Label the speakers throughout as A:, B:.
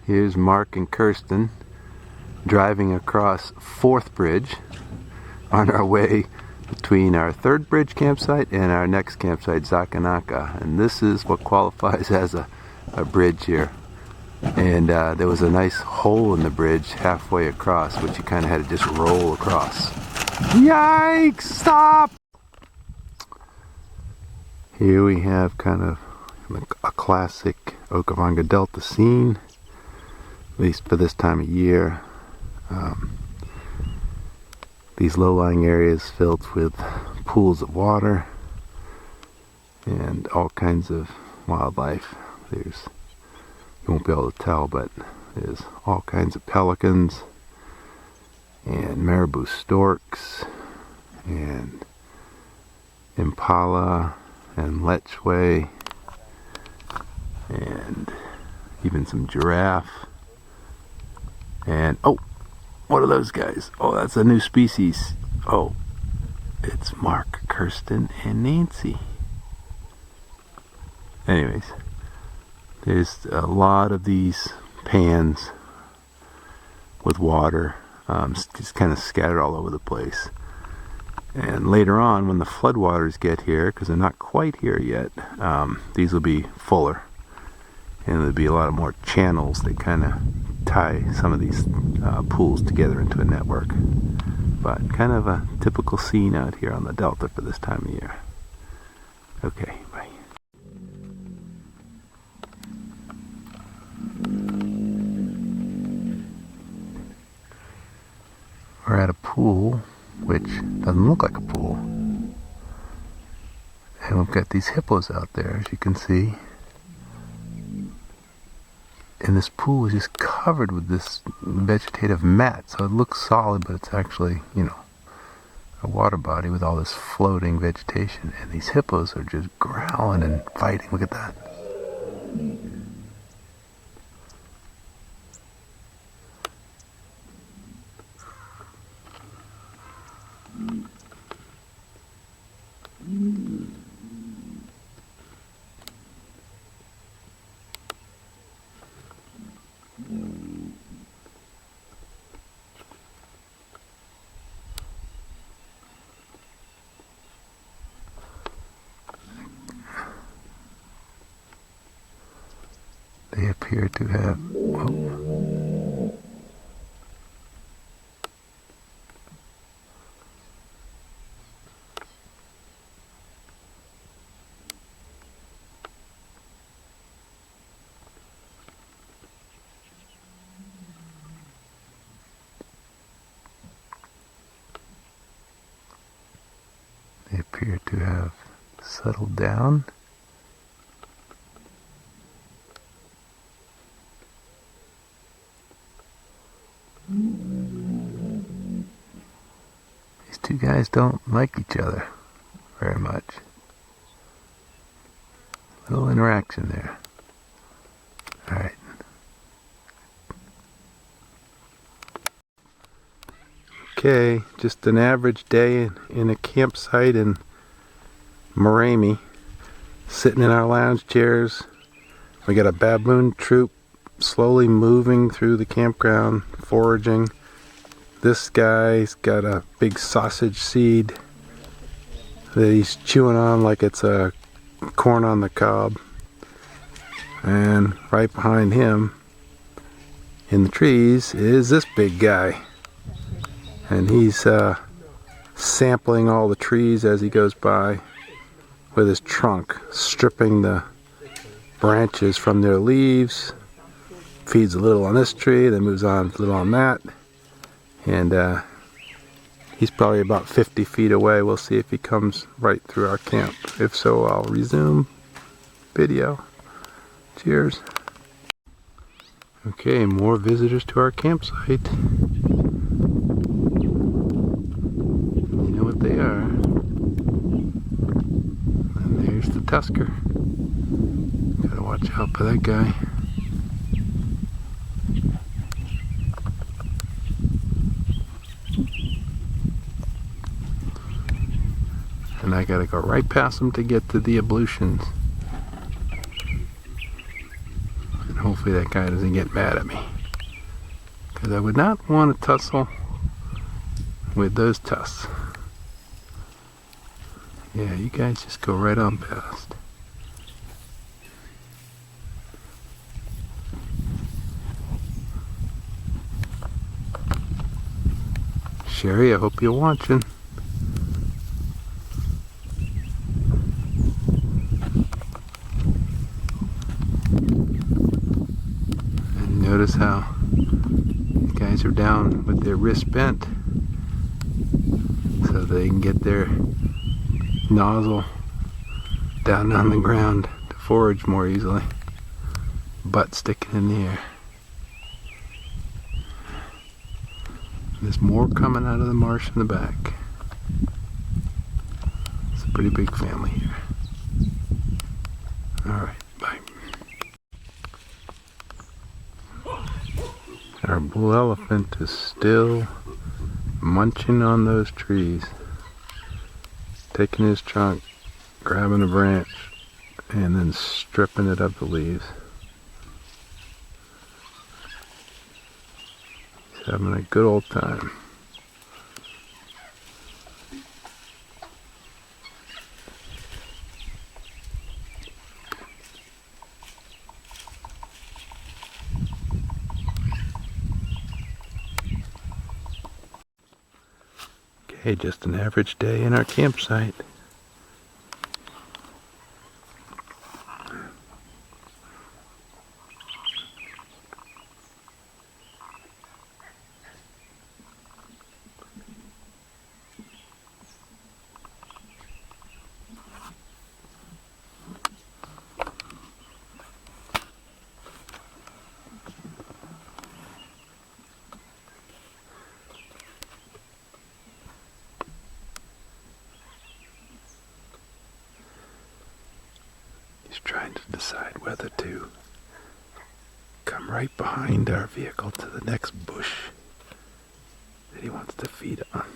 A: Here's Mark and Kirsten driving across 4th Bridge on our way between our 3rd Bridge campsite and our next campsite, Xakanaxa. And this is what qualifies as a bridge here. And there was a nice hole in the bridge halfway across, which you kind of had to just roll across. Yikes! Stop! Here we have kind of a classic Okavango Delta scene, at least for this time of year. These low-lying areas filled with pools of water and all kinds of wildlife. You won't be able to tell, but there's all kinds of pelicans and marabou storks and impala and lechwe and even some giraffe. And oh, what are those guys? Oh, that's a new species. Oh, it's Mark, Kirsten, and Nancy. Anyways, there's a lot of these pans with water just kind of scattered all over the place. And later on, when the floodwaters get here, because they're not quite here yet, these will be fuller. And there'll be a lot of more channels that kind of tie some of these pools together into a network. But kind of a typical scene out here on the Delta for this time of year. Okay, bye. We're at a pool, which doesn't look like a pool. And we've got these hippos out there, as you can see. And this pool is just covered with this vegetative mat, so it looks solid, but it's actually, a water body with all this floating vegetation. And these hippos are just growling and fighting. Look at that. They appear to have, settled down. These two guys don't like each other very much. Little interaction there. Alright. Okay, just an average day in a campsite in Moremi. Sitting in our lounge chairs. We got a baboon troop slowly moving through the campground, foraging. This guy's got a big sausage seed that he's chewing on like it's a corn on the cob. And right behind him in the trees is this big guy. And he's sampling all the trees as he goes by with his trunk, stripping the branches from their leaves. Feeds a little on this tree, then moves on a little on that. And he's probably about 50 feet away. We'll see if he comes right through our camp. If so, I'll resume video. Cheers. Okay, more visitors to our campsite. You know what they are. And there's the tusker. Gotta watch out for that guy. And I gotta go right past them to get to the ablutions. And hopefully Hopefully that guy doesn't get mad at me, because I would not want to tussle with those tusks. Yeah, you guys just go right on past. Sherry, I hope you're watching. And notice how these guys are down with their wrists bent so they can get their nozzle down on the ground to forage more easily. Butt sticking in the air. There's more coming out of the marsh in the back. It's a pretty big family here. Alright, bye. Our bull elephant is still munching on those trees. Taking his trunk, grabbing a branch, and then stripping it of the leaves. He's having a good old time. Okay, just an average day in our campsite. He's trying to decide whether to come right behind our vehicle to the next bush that he wants to feed on.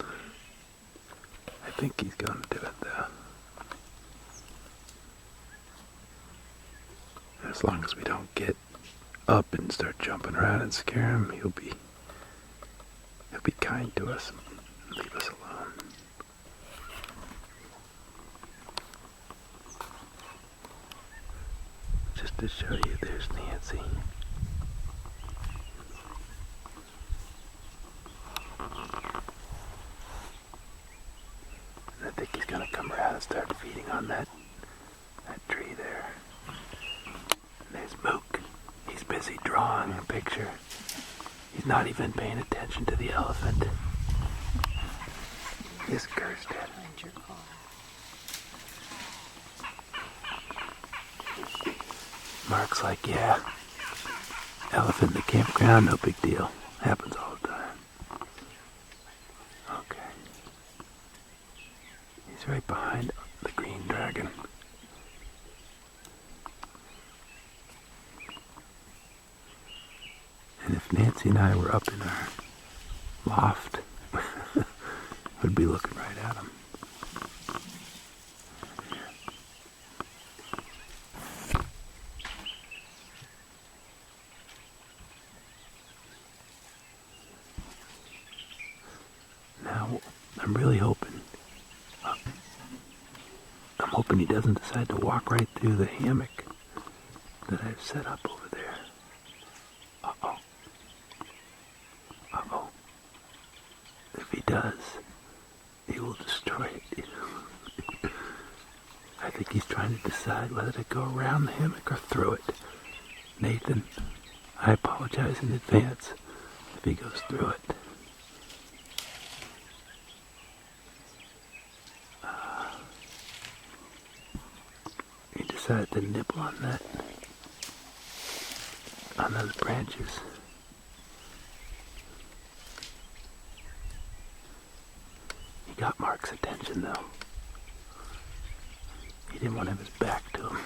A: I think he's going to do it though. As long as we don't get up and start jumping around and scare him, he'll be kind to us and leave us alone. Just to show you, there's Nancy. And I think he's gonna come around and start feeding on that tree there. And there's Mook. He's busy drawing a picture. He's not even paying attention to the elephant. This Kirsten. Mark's like, yeah, elephant in the campground, no big deal. Happens all the time. Okay. He's right behind the green dragon. And if Nancy and I were up in our loft, we'd be looking right at him. Now, I'm really hoping, I'm hoping he doesn't decide to walk right through the hammock that I've set up over there. Uh-oh. Uh-oh. If he does, he will destroy it. I think he's trying to decide whether to go around the hammock or through it. Nathan, I apologize in advance if he goes through it. He decided to nibble on those branches. He got Mark's attention though. He didn't want to have his back to him.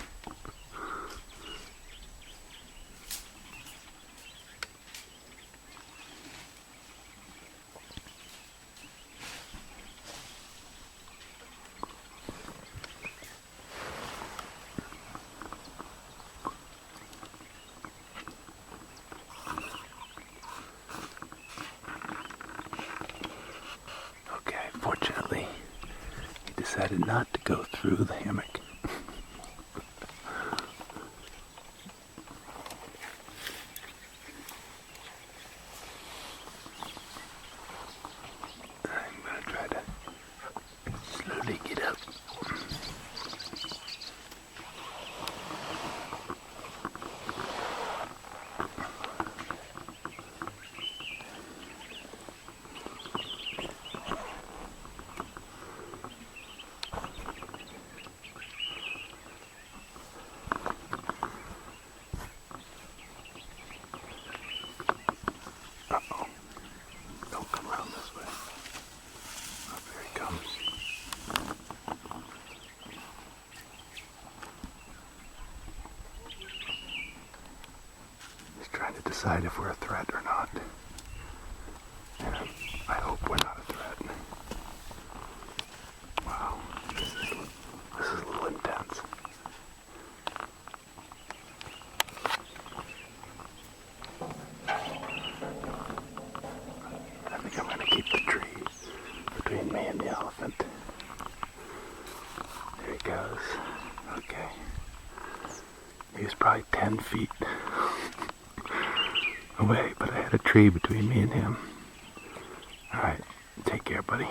A: decided not to go through the hammock. I'm going to try to slowly get up. Trying to decide if we're a threat or not. And I hope we're not a threat. Wow, this is a little intense. I think I'm going to keep the tree between me and the elephant. There he goes. Okay. He was probably 10 feet away, but I had a tree between me and him. Alright, take care, buddy.